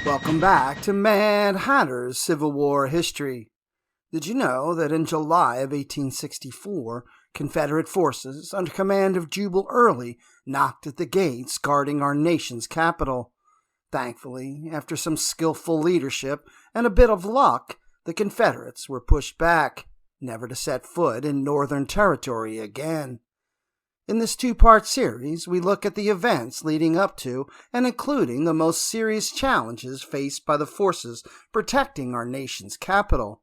Welcome back to Mad Hatter's Civil War history. Did you know that in July of 1864, Confederate forces under command of Jubal Early knocked at the gates guarding our nation's capital? Thankfully, after some skillful leadership and a bit of luck, the Confederates were pushed back, never to set foot in Northern Territory again. In this two-part series, we look at the events leading up to and including the most serious challenges faced by the forces protecting our nation's capital.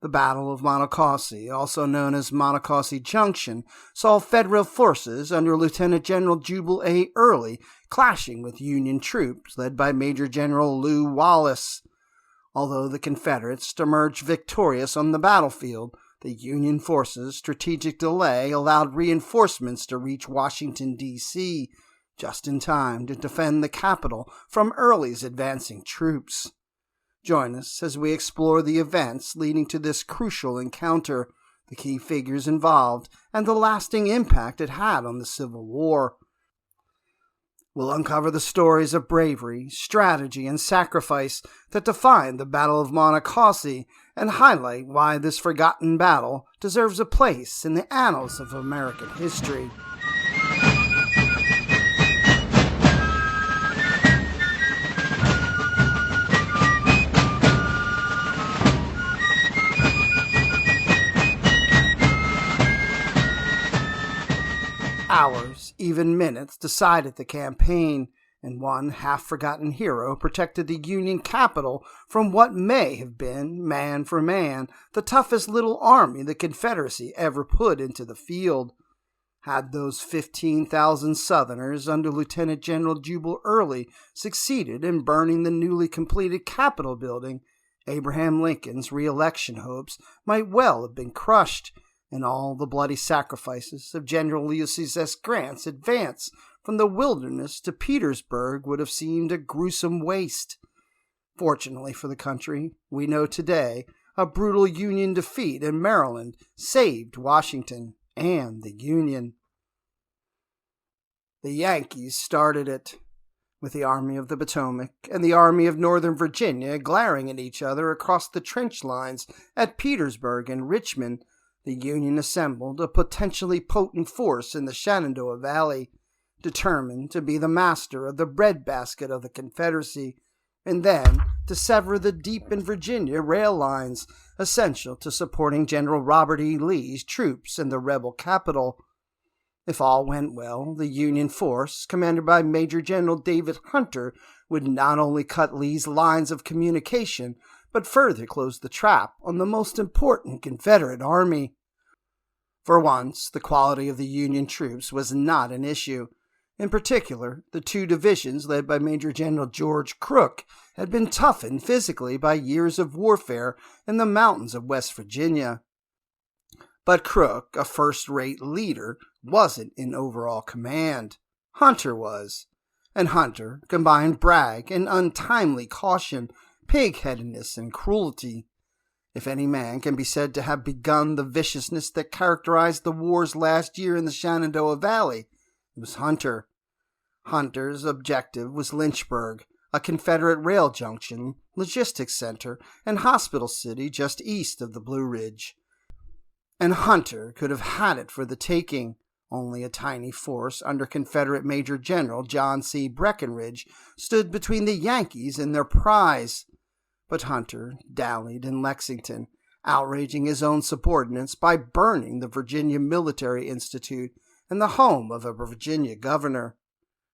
The Battle of Monocacy, also known as Monocacy Junction, saw Federal forces under Lieutenant General Jubal Early clashing with Union troops led by Major General Lew Wallace. Although the Confederates emerged victorious on the battlefield, the Union forces' strategic delay allowed reinforcements to reach Washington, D.C., just in time to defend the capital from Early's advancing troops. Join us as we explore the events leading to this crucial encounter, the key figures involved, and the lasting impact it had on the Civil War. We'll uncover the stories of bravery, strategy, and sacrifice that defined the Battle of Monocacy and highlight why this forgotten battle deserves a place in the annals of American history. Hours, even minutes, decided the campaign, and one half-forgotten hero protected the Union capital from what may have been, man for man, the toughest little army the Confederacy ever put into the field. Had those 15,000 Southerners under Lieutenant General Jubal Early succeeded in burning the newly completed Capitol building, Abraham Lincoln's re-election hopes might well have been crushed, and all the bloody sacrifices of General Ulysses S. Grant's advance from the wilderness to Petersburg would have seemed a gruesome waste. Fortunately for the country, we know today a brutal Union defeat in Maryland saved Washington and the Union. The Yankees started it, with the Army of the Potomac and the Army of Northern Virginia glaring at each other across the trench lines at Petersburg and Richmond. The Union assembled a potentially potent force in the Shenandoah Valley, determined to be the master of the breadbasket of the Confederacy, and then to sever the deep in Virginia rail lines essential to supporting General Robert E. Lee's troops in the rebel capital. If all went well, the Union force, commanded by Major General David Hunter, would not only cut Lee's lines of communication, but further close the trap on the most important Confederate army. For once, the quality of the Union troops was not an issue. In particular, the two divisions led by Major General George Crook had been toughened physically by years of warfare in the mountains of West Virginia. But Crook, a first-rate leader, wasn't in overall command. Hunter was. And Hunter combined brag and untimely caution, pig-headedness and cruelty. If any man can be said to have begun the viciousness that characterized the wars last year in the Shenandoah Valley, it was Hunter. Hunter's objective was Lynchburg, a Confederate rail junction, logistics center, and hospital city just east of the Blue Ridge. And Hunter could have had it for the taking. Only a tiny force under Confederate Major General John C. Breckinridge stood between the Yankees and their prize. But Hunter dallied in Lexington, outraging his own subordinates by burning the Virginia Military Institute and the home of a Virginia governor.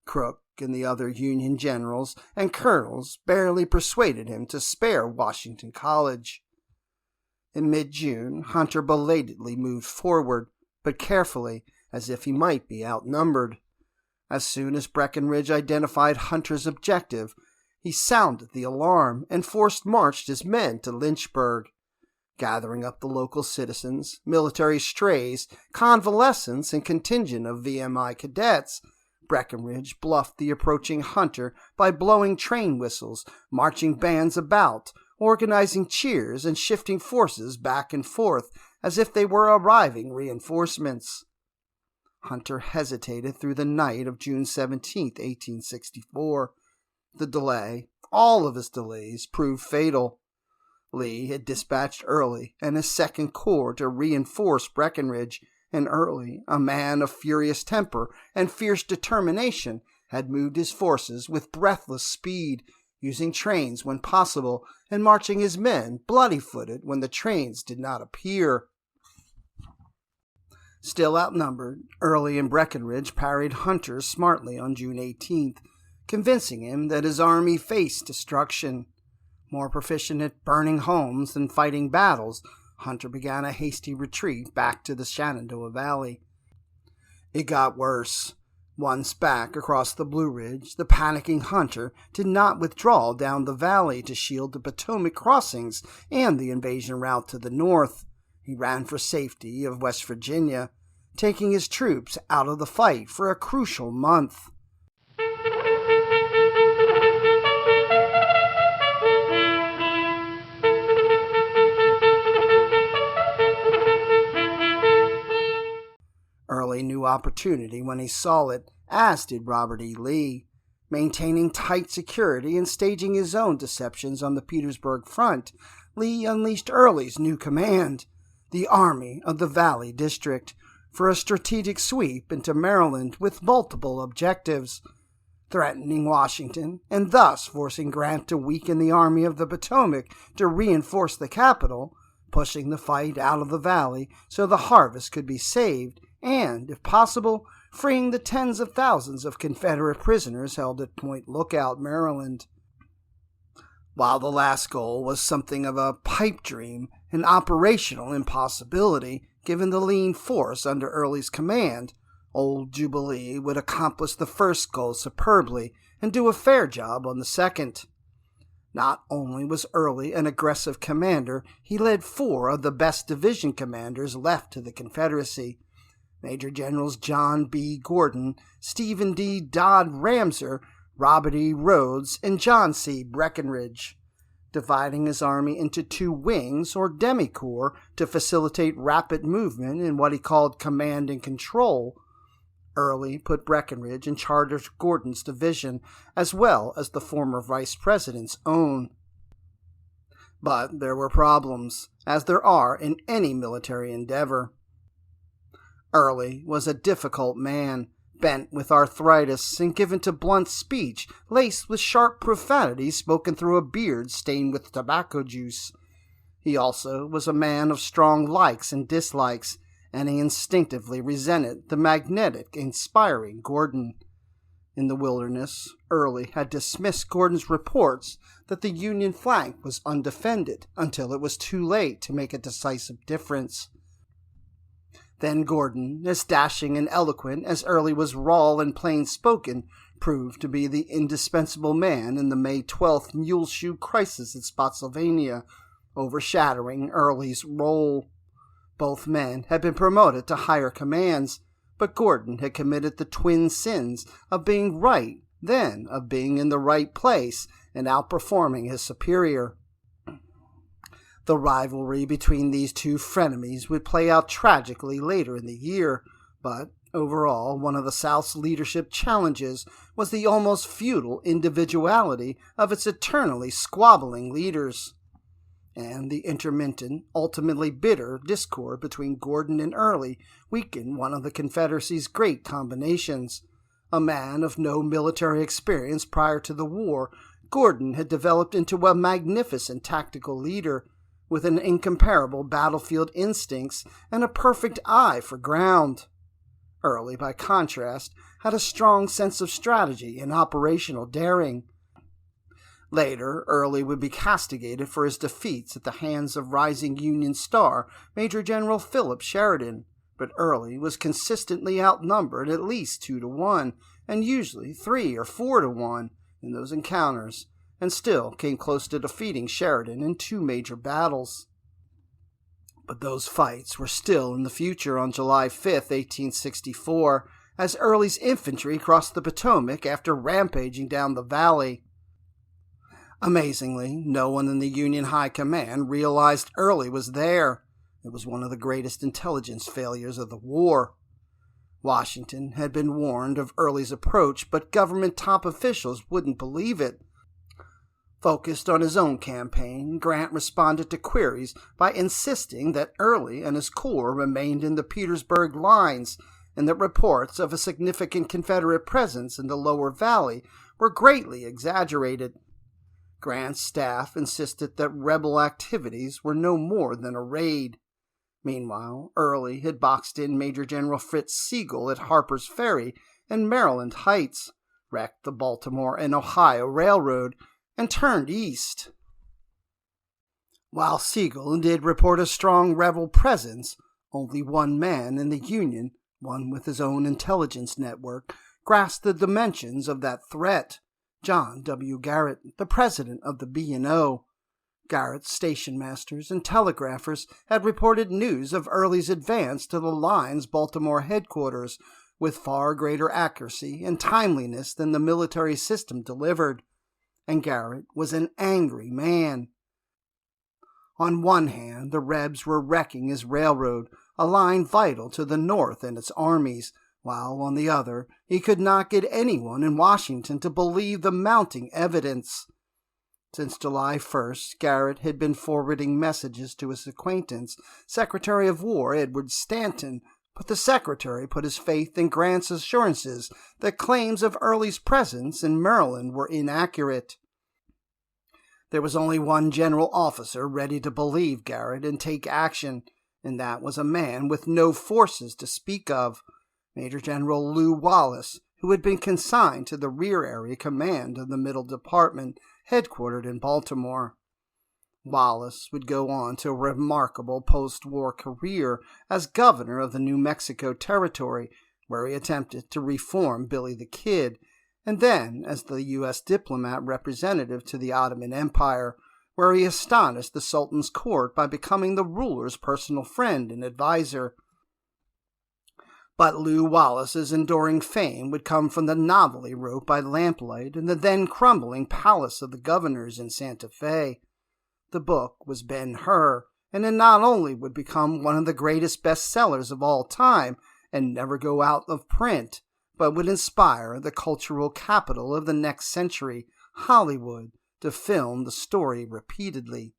Crook and the other Union generals and colonels barely persuaded him to spare Washington College. In mid-June, Hunter belatedly moved forward, but carefully, as if he might be outnumbered. As soon as Breckinridge identified Hunter's objective, he sounded the alarm and forced-marched his men to Lynchburg. Gathering up the local citizens, military strays, convalescents, and contingent of VMI cadets, Breckinridge bluffed the approaching Hunter by blowing train whistles, marching bands about, organizing cheers, and shifting forces back and forth as if they were arriving reinforcements. Hunter hesitated through the night of June 17, 1864. The delay, all of his delays proved fatal. Lee had dispatched Early and his Second Corps to reinforce Breckinridge, and Early, a man of furious temper and fierce determination, had moved his forces with breathless speed, using trains when possible and marching his men bloody-footed when the trains did not appear. Still outnumbered, Early and Breckinridge parried Hunter smartly on June 18th, convincing him that his army faced destruction. More proficient at burning homes than fighting battles, Hunter began a hasty retreat back to the Shenandoah Valley. It got worse. Once back across the Blue Ridge, the panicking Hunter did not withdraw down the valley to shield the Potomac crossings and the invasion route to the north. He ran for safety of West Virginia, taking his troops out of the fight for a crucial month. Early knew opportunity when he saw it, as did Robert E. Lee. Maintaining tight security and staging his own deceptions on the Petersburg front, Lee unleashed Early's new command, the Army of the Valley District, for a strategic sweep into Maryland with multiple objectives, threatening Washington and thus forcing Grant to weaken the Army of the Potomac to reinforce the capital, pushing the fight out of the valley so the harvest could be saved, and, if possible, freeing the tens of thousands of Confederate prisoners held at Point Lookout, Maryland. While the last goal was something of a pipe dream, an operational impossibility given the lean force under Early's command, old Jubilee would accomplish the first goal superbly and do a fair job on the second. Not only was Early an aggressive commander, he led 4 of the best division commanders left to the Confederacy. Major Generals John B. Gordon, Stephen D. Dodd Ramseur, Robert E. Rhodes, and John C. Breckinridge, dividing his army into 2 wings or demi-corps to facilitate rapid movement in what he called command and control. Early put Breckinridge in charge of Gordon's division, as well as the former vice president's own. But there were problems, as there are in any military endeavor. Early was a difficult man, bent with arthritis and given to blunt speech laced with sharp profanity spoken through a beard stained with tobacco juice. He also was a man of strong likes and dislikes, and he instinctively resented the magnetic, inspiring Gordon. In the Wilderness, Early had dismissed Gordon's reports that the Union flank was undefended until it was too late to make a decisive difference. Then Gordon, as dashing and eloquent as Early was raw and plain-spoken, proved to be the indispensable man in the May 12th Muleshoe crisis at Spotsylvania, overshadowing Early's role. Both men had been promoted to higher commands, but Gordon had committed the twin sins of being right, then of being in the right place and outperforming his superior. The rivalry between these 2 frenemies would play out tragically later in the year, but overall, one of the South's leadership challenges was the almost feudal individuality of its eternally squabbling leaders, and the intermittent, ultimately bitter discord between Gordon and Early weakened one of the Confederacy's great combinations. A man of no military experience prior to the war, Gordon had developed into a magnificent tactical leader, with an incomparable battlefield instincts and a perfect eye for ground. Early, by contrast, had a strong sense of strategy and operational daring. Later, Early would be castigated for his defeats at the hands of rising Union star Major General Philip Sheridan, but Early was consistently outnumbered at least 2-1, and usually 3 or 4-1 in those encounters, and still came close to defeating Sheridan in 2 major battles. But those fights were still in the future on July 5, 1864, as Early's infantry crossed the Potomac after rampaging down the valley. Amazingly, no one in the Union High Command realized Early was there. It was one of the greatest intelligence failures of the war. Washington had been warned of Early's approach, but government top officials wouldn't believe it. Focused on his own campaign, Grant responded to queries by insisting that Early and his corps remained in the Petersburg lines and that reports of a significant Confederate presence in the lower valley were greatly exaggerated. Grant's staff insisted that rebel activities were no more than a raid. Meanwhile, Early had boxed in Major General Fritz Sigel at Harper's Ferry and Maryland Heights, wrecked the Baltimore and Ohio Railroad, and turned east. While Sigel did report a strong rebel presence, only one man in the Union, one with his own intelligence network, grasped the dimensions of that threat: John W. Garrett, the president of the B&O. Garrett's station masters and telegraphers had reported news of Early's advance to the line's Baltimore headquarters with far greater accuracy and timeliness than the military system delivered, and Garrett was an angry man. On one hand, the Rebs were wrecking his railroad, a line vital to the North and its armies, while on the other, he could not get anyone in Washington to believe the mounting evidence. Since July 1st, Garrett had been forwarding messages to his acquaintance, Secretary of War Edward Stanton, but the secretary put his faith in Grant's assurances that claims of Early's presence in Maryland were inaccurate. There was only one general officer ready to believe Garrett and take action, and that was a man with no forces to speak of, Major General Lew Wallace, who had been consigned to the rear area command of the Middle Department, headquartered in Baltimore. Wallace would go on to a remarkable post-war career as governor of the New Mexico Territory, where he attempted to reform Billy the Kid, and then as the U.S. diplomat representative to the Ottoman Empire, where he astonished the Sultan's court by becoming the ruler's personal friend and advisor. But Lew Wallace's enduring fame would come from the novel he wrote by lamplight in the then crumbling palace of the governors in Santa Fe. The book was Ben-Hur, and it not only would become one of the greatest bestsellers of all time and never go out of print, but would inspire the cultural capital of the next century, Hollywood, to film the story repeatedly.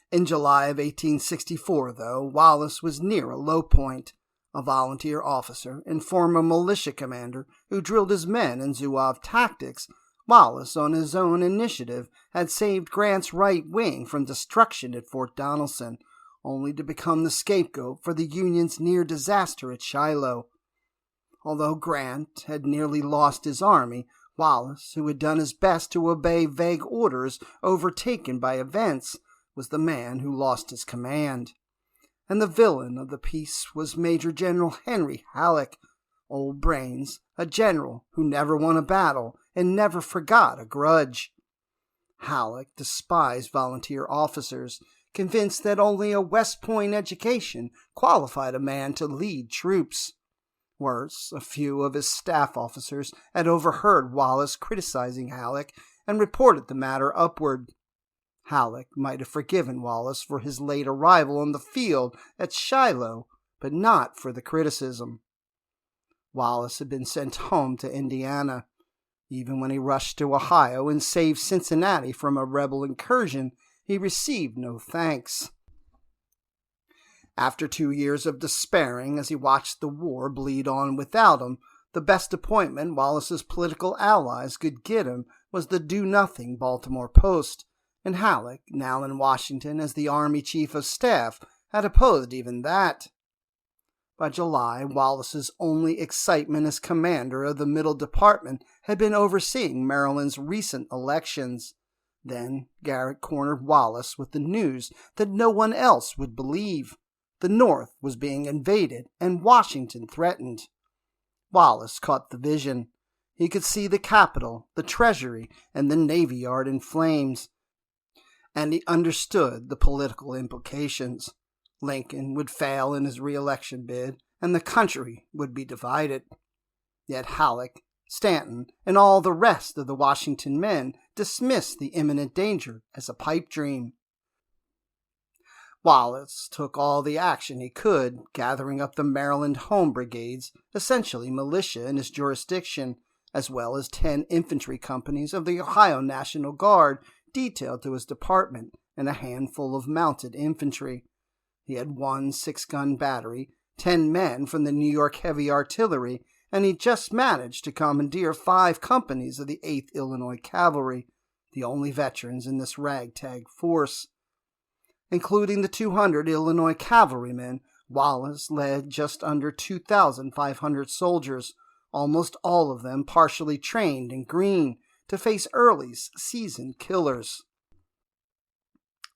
In July of 1864, though, Wallace was near a low point. A volunteer officer and former militia commander who drilled his men in Zouave tactics, Wallace, on his own initiative, had saved Grant's right wing from destruction at Fort Donelson, only to become the scapegoat for the Union's near disaster at Shiloh. Although Grant had nearly lost his army, Wallace, who had done his best to obey vague orders overtaken by events, was the man who lost his command. And the villain of the piece was Major General Henry Halleck, old brains, a general who never won a battle and never forgot a grudge. Halleck despised volunteer officers, convinced that only a West Point education qualified a man to lead troops. Worse, a few of his staff officers had overheard Wallace criticizing Halleck and reported the matter upward. Halleck might have forgiven Wallace for his late arrival on the field at Shiloh, but not for the criticism. Wallace had been sent home to Indiana. Even when he rushed to Ohio and saved Cincinnati from a rebel incursion, he received no thanks. After 2 years of despairing as he watched the war bleed on without him, the best appointment Wallace's political allies could get him was the do-nothing Baltimore Post, and Halleck, now in Washington as the Army Chief of Staff, had opposed even that. By July, Wallace's only excitement as commander of the Middle Department had been overseeing Maryland's recent elections. Then Garrett cornered Wallace with the news that no one else would believe. The North was being invaded and Washington threatened. Wallace caught the vision. He could see the Capitol, the Treasury, and the Navy Yard in flames. And he understood the political implications. Lincoln would fail in his re-election bid, and the country would be divided. Yet Halleck, Stanton, and all the rest of the Washington men dismissed the imminent danger as a pipe dream. Wallace took all the action he could, gathering up the Maryland Home Brigades, essentially militia in his jurisdiction, as well as 10 infantry companies of the Ohio National Guard detailed to his department and a handful of mounted infantry. He had one 6-gun battery, 10 men from the New York Heavy Artillery, and he just managed to commandeer 5 companies of the 8th Illinois Cavalry, the only veterans in this ragtag force. Including the 200 Illinois cavalrymen, Wallace led just under 2,500 soldiers, almost all of them partially trained and green, to face Early's seasoned killers.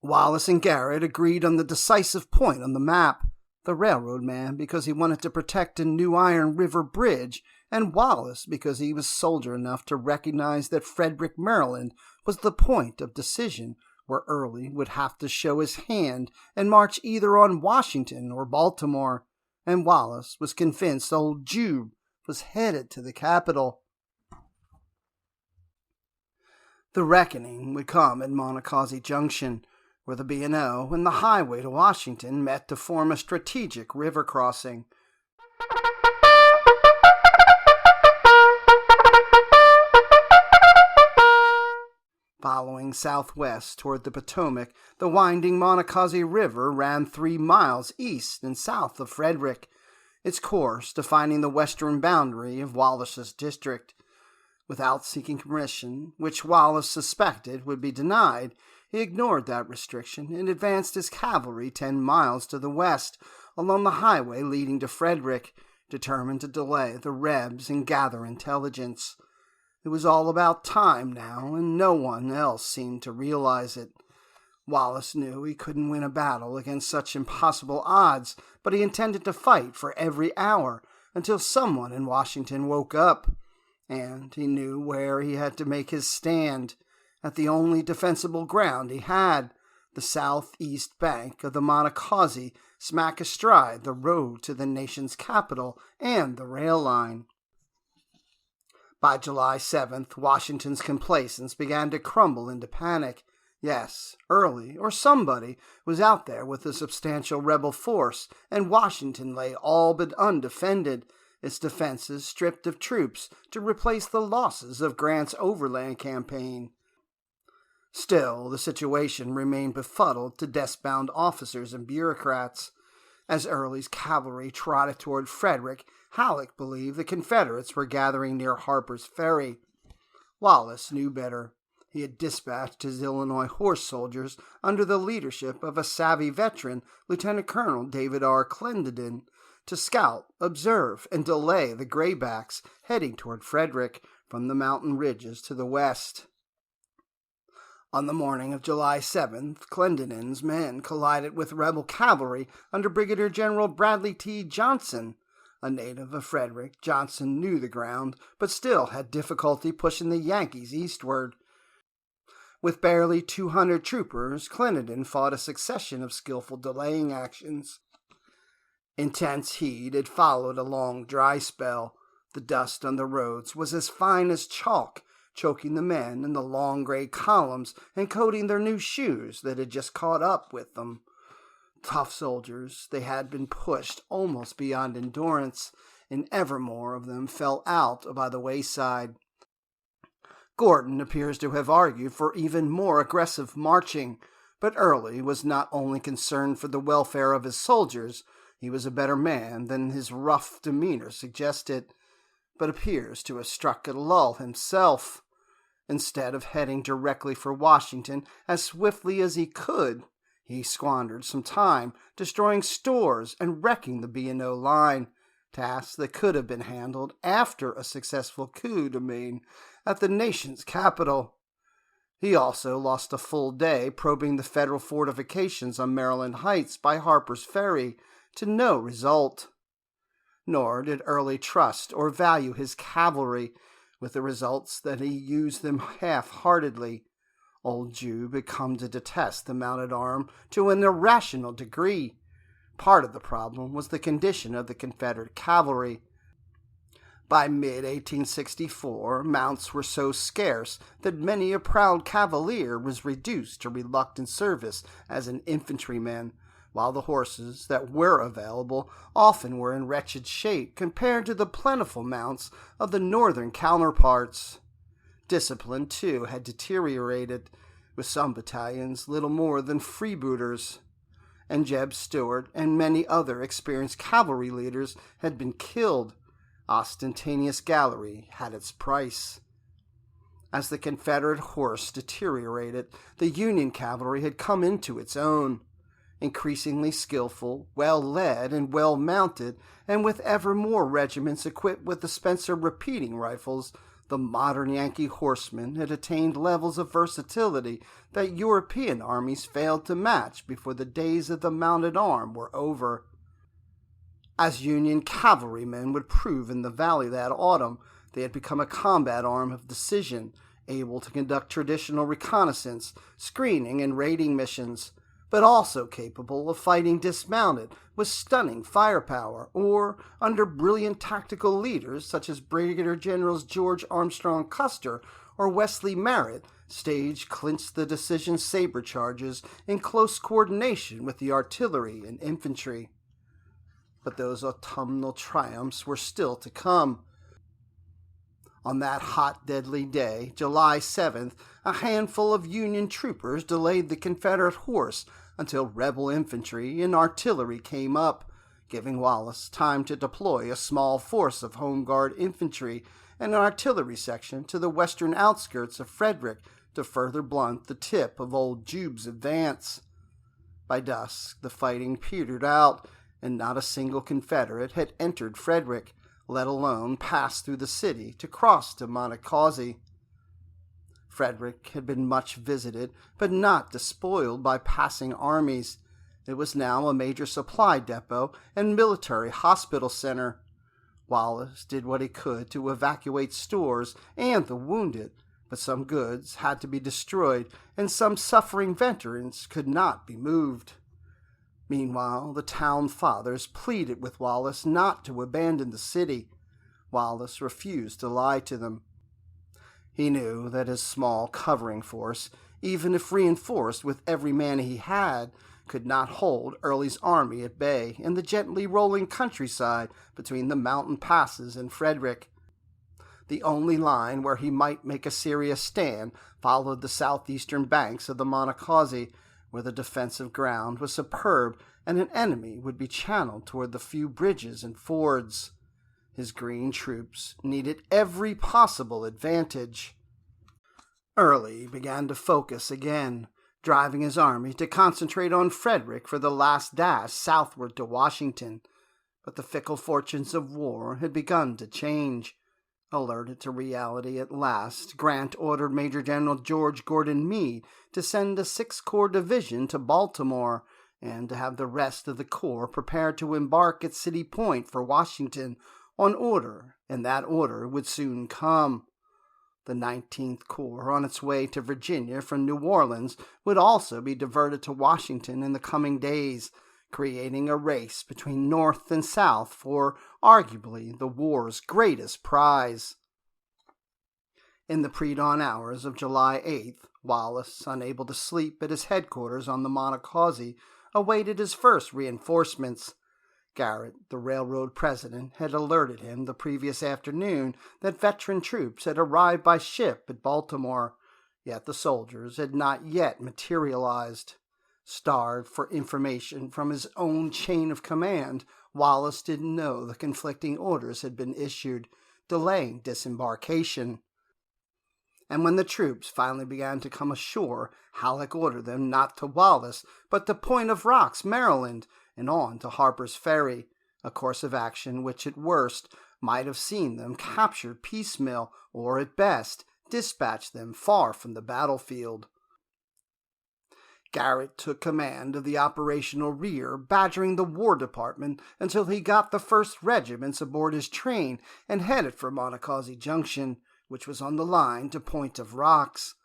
Wallace and Garrett agreed on the decisive point on the map, the railroad man because he wanted to protect a New Iron River bridge, and Wallace because he was soldier enough to recognize that Frederick, Maryland was the point of decision where Early would have to show his hand and march either on Washington or Baltimore, and Wallace was convinced old Jube was headed to the capital. The reckoning would come at Monocacy Junction, where the B&O and the highway to Washington met to form a strategic river crossing. Following southwest toward the Potomac, the winding Monocacy River ran 3 miles east and south of Frederick, its course defining the western boundary of Wallace's district. Without seeking permission, which Wallace suspected would be denied, he ignored that restriction and advanced his cavalry 10 miles to the west along the highway leading to Frederick, determined to delay the Rebs and gather intelligence. It was all about time now, and no one else seemed to realize it. Wallace knew he couldn't win a battle against such impossible odds, but he intended to fight for every hour until someone in Washington woke up. And he knew where he had to make his stand, at the only defensible ground he had, the southeast bank of the Monocacy, smack astride the road to the nation's capital and the rail line. By July 7th, Washington's complacence began to crumble into panic. Yes, Early, or somebody, was out there with a substantial rebel force, and Washington lay all but undefended, its defenses stripped of troops to replace the losses of Grant's overland campaign. Still, the situation remained befuddled to desk-bound officers and bureaucrats. As Early's cavalry trotted toward Frederick, Halleck believed the Confederates were gathering near Harper's Ferry. Wallace knew better. He had dispatched his Illinois horse soldiers under the leadership of a savvy veteran, Lieutenant Colonel David R. Clendenin, to scout, observe, and delay the Graybacks heading toward Frederick from the mountain ridges to the west. On the morning of July 7th, Clendenin's men collided with rebel cavalry under Brigadier General Bradley T. Johnson. A native of Frederick, Johnson knew the ground, but still had difficulty pushing the Yankees eastward. With barely 200 troopers, Clendenin fought a succession of skillful delaying actions. Intense heat had followed a long dry spell. The dust on the roads was as fine as chalk, choking the men in the long gray columns and coating their new shoes that had just caught up with them. Tough soldiers, they had been pushed almost beyond endurance, and ever more of them fell out by the wayside. Gordon appears to have argued for even more aggressive marching, but Early was not only concerned for the welfare of his soldiers, he was a better man than his rough demeanor suggested, but appears to have struck a lull himself. Instead of heading directly for Washington as swiftly as he could, he squandered some time destroying stores and wrecking the B&O line, tasks that could have been handled after a successful coup de main at the nation's capital. He also lost a full day probing the federal fortifications on Maryland Heights by Harper's Ferry, to no result. Nor did Early trust or value his cavalry, with the results that he used them half-heartedly. Old Jube had come to detest the mounted arm to an irrational degree. Part of the problem was the condition of the Confederate cavalry. By mid-1864, mounts were so scarce that many a proud cavalier was reduced to reluctant service as an infantryman, while the horses that were available often were in wretched shape compared to the plentiful mounts of the northern counterparts. Discipline, too, had deteriorated, with some battalions little more than freebooters, and Jeb Stuart and many other experienced cavalry leaders had been killed. Ostentatious gallery had its price. As the Confederate horse deteriorated, the Union cavalry had come into its own, increasingly skillful, well-led, and well-mounted, and with ever more regiments equipped with the Spencer repeating rifles. The modern Yankee horsemen had attained levels of versatility that European armies failed to match before the days of the mounted arm were over. As Union cavalrymen would prove in the valley that autumn, they had become a combat arm of decision, able to conduct traditional reconnaissance, screening, and raiding missions, but also capable of fighting dismounted with stunning firepower, or, under brilliant tactical leaders such as Brigadier Generals George Armstrong Custer or Wesley Merritt, stage clinched the decision saber charges in close coordination with the artillery and infantry. But those autumnal triumphs were still to come. On that hot, deadly day, July 7th, a handful of Union troopers delayed the Confederate horse until rebel infantry and artillery came up, giving Wallace time to deploy a small force of Home Guard infantry and an artillery section to the western outskirts of Frederick to further blunt the tip of old Jube's advance. By dusk, the fighting petered out, and not a single Confederate had entered Frederick, let alone passed through the city to cross to Monocacy. Frederick had been much visited, but not despoiled by passing armies. It was now a major supply depot and military hospital center. Wallace did what he could to evacuate stores and the wounded, but some goods had to be destroyed, and some suffering veterans could not be moved. Meanwhile, the town fathers pleaded with Wallace not to abandon the city. Wallace refused to lie to them. He knew that his small covering force, even if reinforced with every man he had, could not hold Early's army at bay in the gently rolling countryside between the mountain passes and Frederick. The only line where he might make a serious stand followed the southeastern banks of the Monocacy, where the defensive ground was superb and an enemy would be channeled toward the few bridges and fords. His green troops needed every possible advantage. Early began to focus again, driving his army to concentrate on Frederick for the last dash southward to Washington. But the fickle fortunes of war had begun to change. Alerted to reality at last, Grant ordered Major General George Gordon Meade to send a 6th Corps division to Baltimore, and to have the rest of the corps prepared to embark at City Point for Washington on order, and that order would soon come. The 19th Corps, on its way to Virginia from New Orleans, would also be diverted to Washington in the coming days, creating a race between North and South for, arguably, the war's greatest prize. In the pre-dawn hours of July 8th, Wallace, unable to sleep at his headquarters on the Monocacy, awaited his first reinforcements. Garrett, the railroad president, had alerted him the previous afternoon that veteran troops had arrived by ship at Baltimore, yet the soldiers had not yet materialized. Starved for information from his own chain of command, Wallace didn't know the conflicting orders had been issued, delaying disembarkation. And when the troops finally began to come ashore, Halleck ordered them not to Wallace, but to Point of Rocks, Maryland, and on to Harper's Ferry, a course of action which at worst might have seen them captured piecemeal, or at best dispatched them far from the battlefield. Garrett took command of the operational rear, badgering the War Department until he got the 1st Regiments aboard his train and headed for Monocacy Junction, which was on the line to Point of Rocks.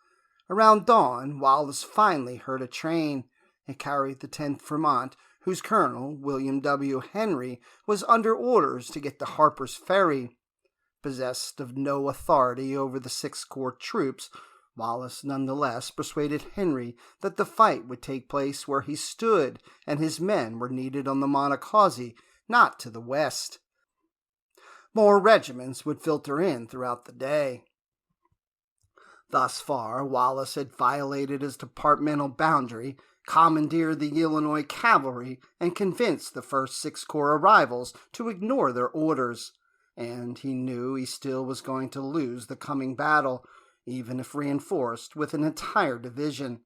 Around dawn, Wallace finally heard a train. It carried the 10th Vermont, whose colonel, William W. Henry, was under orders to get to Harper's Ferry. Possessed of no authority over the 6th Corps troops, Wallace nonetheless persuaded Henry that the fight would take place where he stood, and his men were needed on the Monocacy, not to the west. More regiments would filter in throughout the day. Thus far, Wallace had violated his departmental boundary, commandeered the Illinois cavalry, and convinced the first 6 Corps arrivals to ignore their orders. And he knew he still was going to lose the coming battle, even if reinforced with an entire division.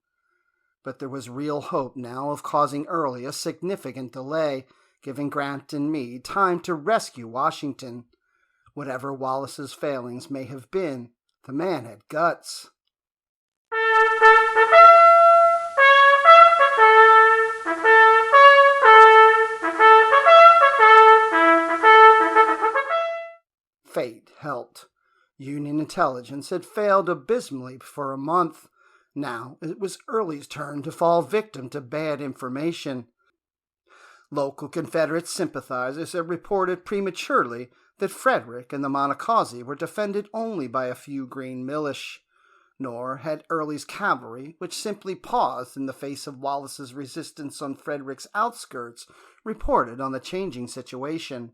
But there was real hope now of causing Early a significant delay, giving Grant and Meade time to rescue Washington. Whatever Wallace's failings may have been, the man had guts. Fate helped. Union intelligence had failed abysmally for a month. Now it was Early's turn to fall victim to bad information. Local Confederate sympathizers had reported prematurely that Frederick and the Monocacy were defended only by a few green militia, nor had Early's cavalry, which simply paused in the face of Wallace's resistance on Frederick's outskirts, reported on the changing situation.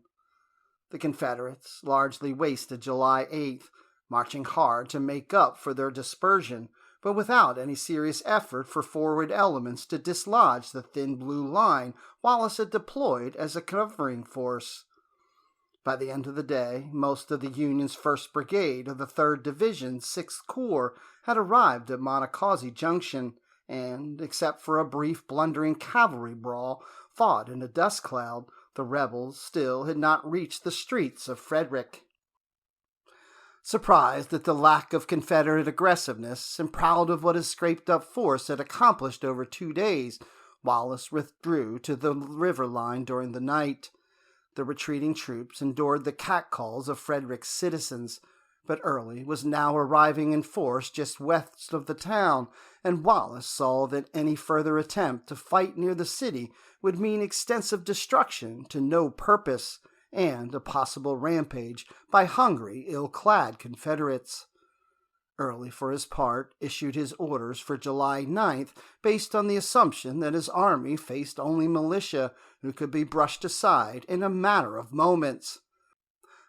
The Confederates largely wasted July 8th, marching hard to make up for their dispersion, but without any serious effort for forward elements to dislodge the thin blue line Wallace had deployed as a covering force. By the end of the day, most of the Union's 1st Brigade of the 3rd Division's 6th Corps had arrived at Monocacy Junction, and, except for a brief blundering cavalry brawl fought in a dust cloud, the rebels still had not reached the streets of Frederick. Surprised at the lack of Confederate aggressiveness and proud of what his scraped-up force had accomplished over 2 days, Wallace withdrew to the river line during the night. The retreating troops endured the catcalls of Frederick's citizens, but Early was now arriving in force just west of the town, and Wallace saw that any further attempt to fight near the city would mean extensive destruction to no purpose, and a possible rampage by hungry, ill-clad Confederates. Early, for his part, issued his orders for July 9th based on the assumption that his army faced only militia who could be brushed aside in a matter of moments.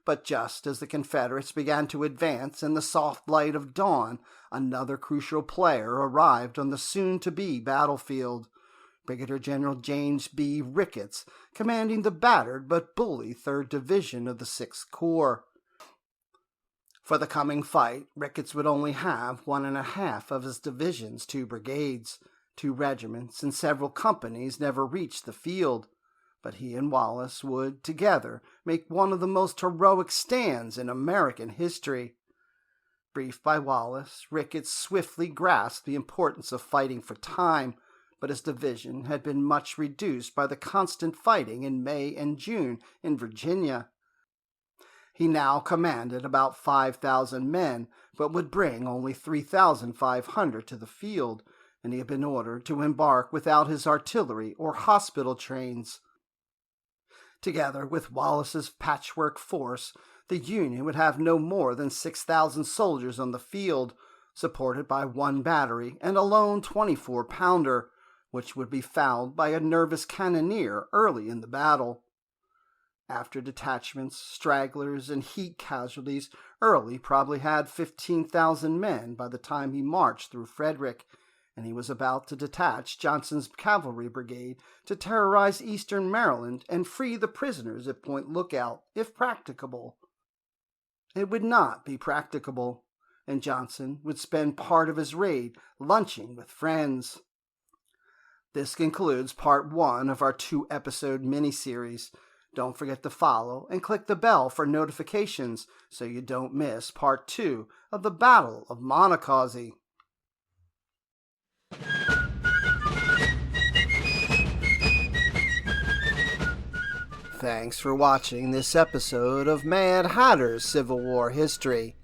But just as the Confederates began to advance in the soft light of dawn, another crucial player arrived on the soon-to-be battlefield. Brigadier General James B. Ricketts, commanding the battered but bully 3rd Division of the 6th Corps. For the coming fight, Ricketts would only have 1.5 of his division's 2 brigades. 2 regiments and several companies never reached the field, but he and Wallace would, together, make one of the most heroic stands in American history. Briefed by Wallace, Ricketts swiftly grasped the importance of fighting for time, but his division had been much reduced by the constant fighting in May and June in Virginia. He now commanded about 5,000 men, but would bring only 3,500 to the field, and he had been ordered to embark without his artillery or hospital trains. Together with Wallace's patchwork force, the Union would have no more than 6,000 soldiers on the field, supported by 1 battery and a lone 24-pounder, which would be fouled by a nervous cannoneer early in the battle. After detachments, stragglers, and heat casualties, Early probably had 15,000 men by the time he marched through Frederick, and he was about to detach Johnson's cavalry brigade to terrorize eastern Maryland and free the prisoners at Point Lookout, if practicable. It would not be practicable, and Johnson would spend part of his raid lunching with friends. This concludes part 1 of our 2-episode miniseries. Don't forget to follow and click the bell for notifications so you don't miss part 2 of the Battle of Monocacy. Thanks for watching this episode of Mad Hatter's Civil War History.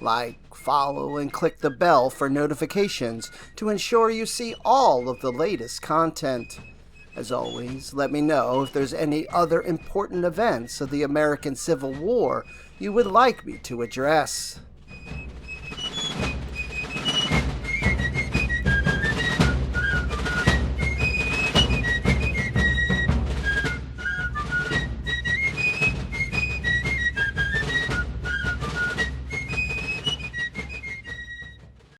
Like, follow, and click the bell for notifications to ensure you see all of the latest content. As always, let me know if there's any other important events of the American Civil War you would like me to address.